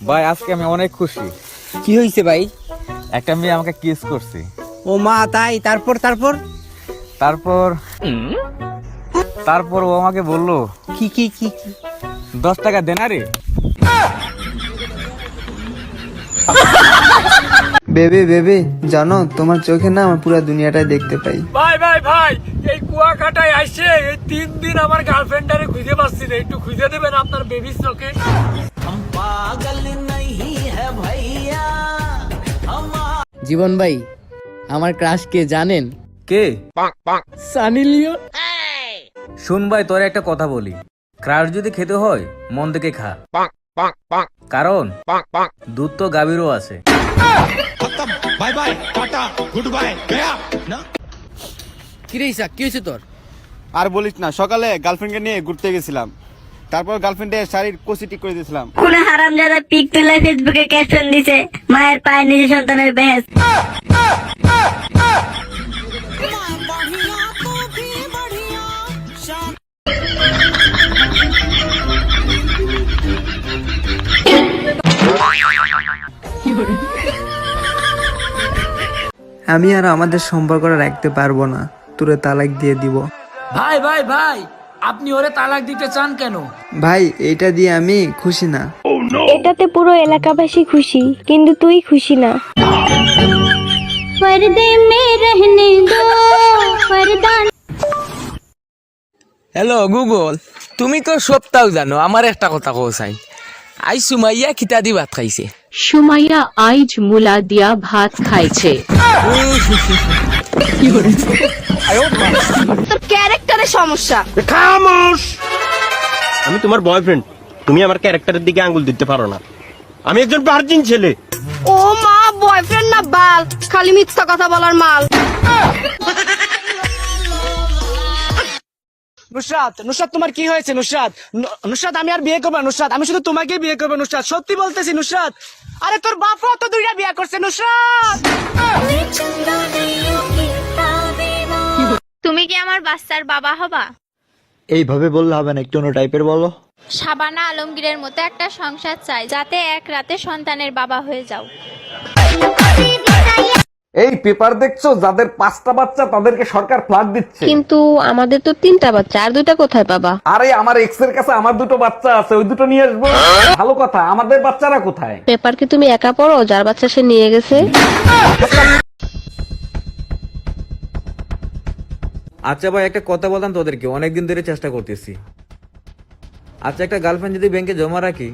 ভাই আজকে আমি অনেক খুশি। কি হয়েছে ভাই? একটা মেয়ে আমাকে কিস করছে। ও মা, তাই? তারপর তারপর তারপর তারপর ও আমাকে বললো, কি কি কি কি? 10 টাকা দেনা রে। বেবে বেবে, জানো তোমার চোখে না আমার পুরো দুনিয়াটাই দেখতে পাই। ভাই ভাই ভাই, এই কুয়াকাটায় আসছে এই 3 দিন আমার গার্লফ্রেন্ডারে খুঁজে পাচ্ছি না, একটু খুঁজে দেবেন আপনার বেবির চোখে। জীবন ভাই, আমার ক্রাশ কে জানেন? কে? সানি লিওন। শুন ভাই, তোর একটা কথা বলি, ক্রাশ যদি খেতে হয় মন থেকে খা, কারণ দুধ তো গাভীরও আছে। কি রে ইসা, কি হয়েছে তোর? আর বলিস না, সকালে গার্লফ্রেন্ডকে নিয়ে ঘুরতে গেছিলাম, তারপর গার্লফ্রেন্ডের শাড়ির কষি ঠিক করে দিয়েছিলাম। কোন হারামজাদা পিক তুলে ফেসবুকে ক্যাপশন দিছে, মায়ের পায়ে নিজে সন্তানের বেহেস। আমি আর আমাদের সম্পর্কটা রাখতে পারবো না, তোরে তালাক দিয়ে দিব। ভাই ভাই ভাই, আপনি ওরে তালাক দিতে চান কেন? ভাই, এইটা দিয়ে আমি খুশি না। এটাতে পুরো এলাকাবাসী খুশি, কিন্তু তুই খুশি না। पर्दे में रहने दो पर्दा। হ্যালো গুগল, তুমি তো সপ্তাহ জানো, আমার একটা কথা কও চাই। আই সুমাইয়া খিতা দি ভাত খাইছে। সুমাইয়া আইজ মুলা দিয়া ভাত খাইছে। তোর ক্যারেক্টারের সমস্যা। খামোশ! আমি তোমার বয়ফ্রেন্ড, তুমি আমার ক্যারেক্টারের দিকে আঙ্গুল দিতে পারো না। আমি একজন ভার্জিন ছেলে। ও মা, বয়ফ্রেন্ড না বাল, খালি মিথ্যা কথা বলার মাল। নুসরাত, নুসরাত তোমার কি হয়েছে? নুসরাত, নুসরাত আমি আর বিয়ে করবো না। নুসরাত, আমি শুধু তোমাকেই বিয়ে করবো। নুসরাত, সত্যি বলতেছি নুসরাত। আরে তোর বাপও তো 2টা বিয়ে করছে নুসরাত। তুমি কি আমার বাচ্চার বাবা হবা? এইভাবে বললে হবে না, একটু অন্য টাইপের বলো। শাবানা আলমগীরের মতো একটা সংসার চাই, যাতে এক রাতে সন্তানের বাবা হয়ে যাও। এই পেপার দেখছো, যাদের 5টা বাচ্চা তাদেরকে সরকার ফ্ল্যাট দিচ্ছে। কিন্তু আমাদের তো 3টা বাচ্চা, আর 2টা কোথায় পাবা? আরে আমার এক্স এর কাছে আমার 2টো বাচ্চা আছে, ওই 2টো নিয়ে আসবো। ভালো কথা, আমাদের বাচ্চারা কোথায়? পেপার কি তুমি একা পড়ো? যার বাচ্চা সে নিয়ে গেছে। আচ্ছা ভাই, একটা কথা বলতাম তোদেরকে, অনেকদিন ধরে চেষ্টা করতেছি। আচ্ছা, একটা গার্লফ্রেন্ড যদি ব্যাংকে জমা রাখি,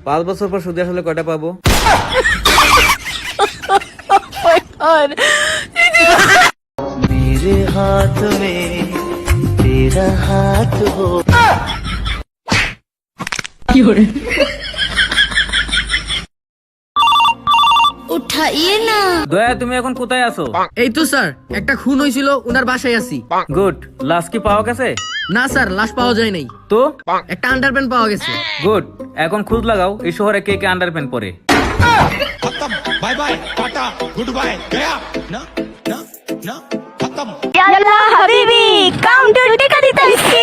5 বছর পর সুদে আসলে কয়টা পাবো? মেরে হাত মে তেরা হাত হো। উঠাইয়ে না। দয়া, তুমি এখন কোথায় আছো? এই তো স্যার, একটা খুন হয়েছিল, ওনার বাসায় আছি। গুড। লাশ কি পাওয়া গেছে? না স্যার, লাশ পাওয়া যায় নাই। তো একটা আন্ডারপ্যান্ট পাওয়া গেছে। গুড। এখন খোঁজ লাগাও এই শহরে কে কে আন্ডারপ্যান্ট পরে। Bye bye, tata, good bye, Gaya. না না না, খতম। ইয়াল্লা হাবিবি, কাউন্টার টিকা দিতেছি।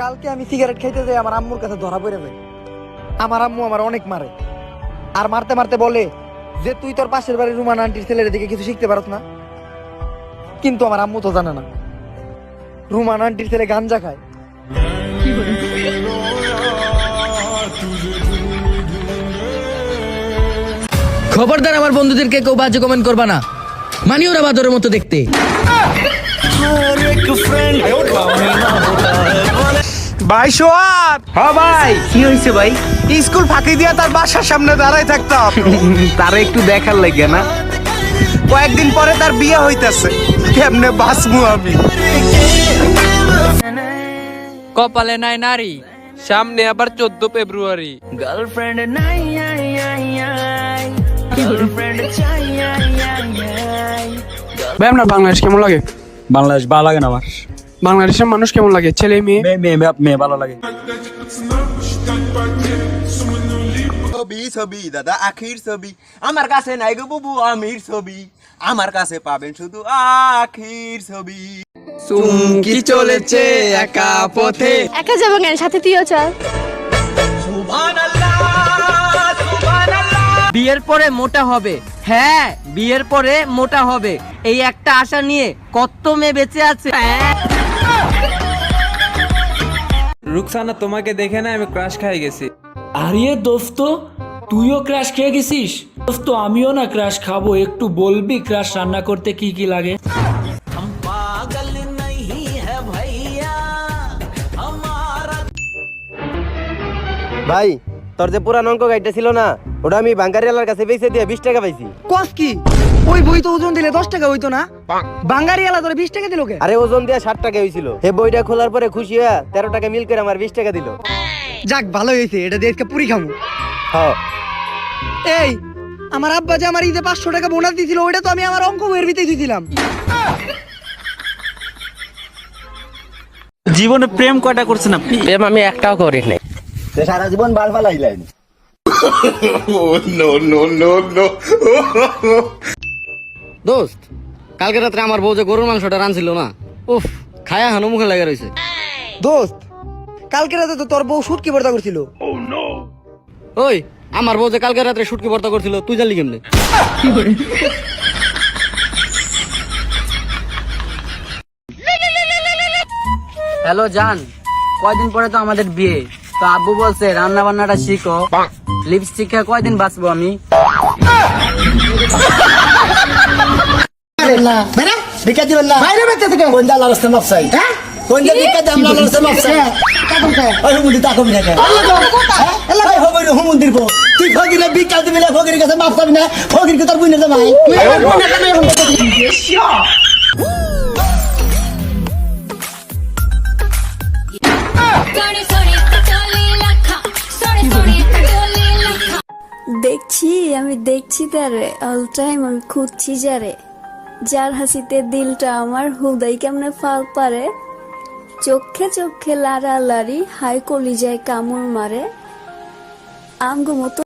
কালকে আমি সিগারেট খাইতে যাই, আমার আম্মুর কাছে ধরা পড়ে যাই। আমার আম্মু আমার অনেক মারে, আর মারতে মারতে বলে যে তুই তোর পাশের বাড়ির রুমান আন্টির ছেলের দিকে কিছু শিখতে পারস না। কিন্তু আমার আম্মু তো জানে না রুমান আন্টির ছেলে গাঞ্জা খায়। খবরদার আমার বন্ধুদেরকে কেউ বাজে কমেন্ট করবা না, মানি ওরা বাদরের মতো দেখতে। ভাই সোয়াব। হ্যাঁ ভাই, কি হয়েছে ভাই? স্কুল ফাঁকি দিয়া তার বাসার সামনে দাঁড়াই থাকতাম। তারা একটু দেখার লাগে না? কয়েকদিন পরে তার বিয়ে হইতেছে, কেমনে বাঁচবো আমি? কপালে নাই নারী, সামনে আবার 14 ফেব্রুয়ারি। গার্লফ্রেন্ড নাই গার্লফ্রেন্ড চাই। ভাই, আপনার বাংলাদেশ কেমন লাগে? বাংলাদেশ ভালো লাগে না আমার। বাংলাদেশের মানুষ কেমন লাগে? ছেলে মেয়ে? মেয়ে ভালো লাগে। ছবি ছবি দাদা, আখির ছবি আমার কাছে নাই গো বুবু, আমির ছবি। আমার কাছে পাবেন শুধু আখির ছবি। চুমকি চলেছে একা পথে। একা যাবো কেন, সাথে তুইও চল। বিয়ের পরে মোটা হবে, হ্যাঁ বিয়ের পরে মোটা হবে, এই একটা আশা নিয়ে কত মেয়ে বেঁচে আছে। রুকসানা, তোমাকে দেখে না আমি ক্রাশ খাই গেছি। আরে দোস্ত, তুইও ক্রাশ খেয়ে গেছিস? দোস্ত আমিও না ক্রাশ খাবো, একটু বলবি ক্রাশ রান্না করতে কি কি লাগে? ভাই তোর যে পুরান অঙ্ক গাইডটা ছিল না, ওটা আমি বাঙ্গারিয়ালার কাছে বেচে দিয়ে 20 টাকা পাইছি। কস কি? ওই বই তো ওজন দিলে 10 টাকা হইতো না? বাঙ্গারিয়ালা তোরে 20 টাকা দিল কে? আরে ওজন দিয়ে 60 টাকা হয়েছিল। হে বইটা খোলার পরে খুশি হয়ে 13 টাকা মিল করে আমার 20 টাকা দিল। যাক ভালো হয়েছে, এটা দিয়ে আজকে পুরি খামু। হ্যাঁ এই আমার আব্বা যে আমার ঈদে 500 টাকা বোনাস দিছিল, ওইটা তো আমি আমার অঙ্ক বইয়ের ভিতরে দিয়েছিলাম। জীবনে প্রেম কয়টা করছেন আপনি? প্রেম আমি একটাও করি নাই। সারা জীবন বাল ফালাইলেন। দোস্ত কালকে রাত্রে আমার বউ যে গরুর মাংসটা রাঁধছিল না, উফ খায়া হানো মুখে লাগা রয়েছে। দোস্ত কালকে রাতে তো তোর বউ শুটকি ভর্তা করছিল। ওই আমার বউ যে কালকে রাত্রে শুটকি ভর্তা করছিল, তুই জানলি কেমনে? হ্যালো জান, কয়দিন পরে তো আমাদের বিয়ে, তো আব্বু বলছে রান্না বান্নাটা শিখো, লিপস্টিক খেয়ে কয়দিন বাঁচবো আমি? দেখছি আমি দেখছি তারে, অল টাইম আমি খুঁজছি যারে, যার হাসিতে দিলটা আমার হুদাই কেমনে ফাল পারে, চোখে চোখে লাড়ালাড়ি হাই কলি যায় কামড় মারে, আমগো মতো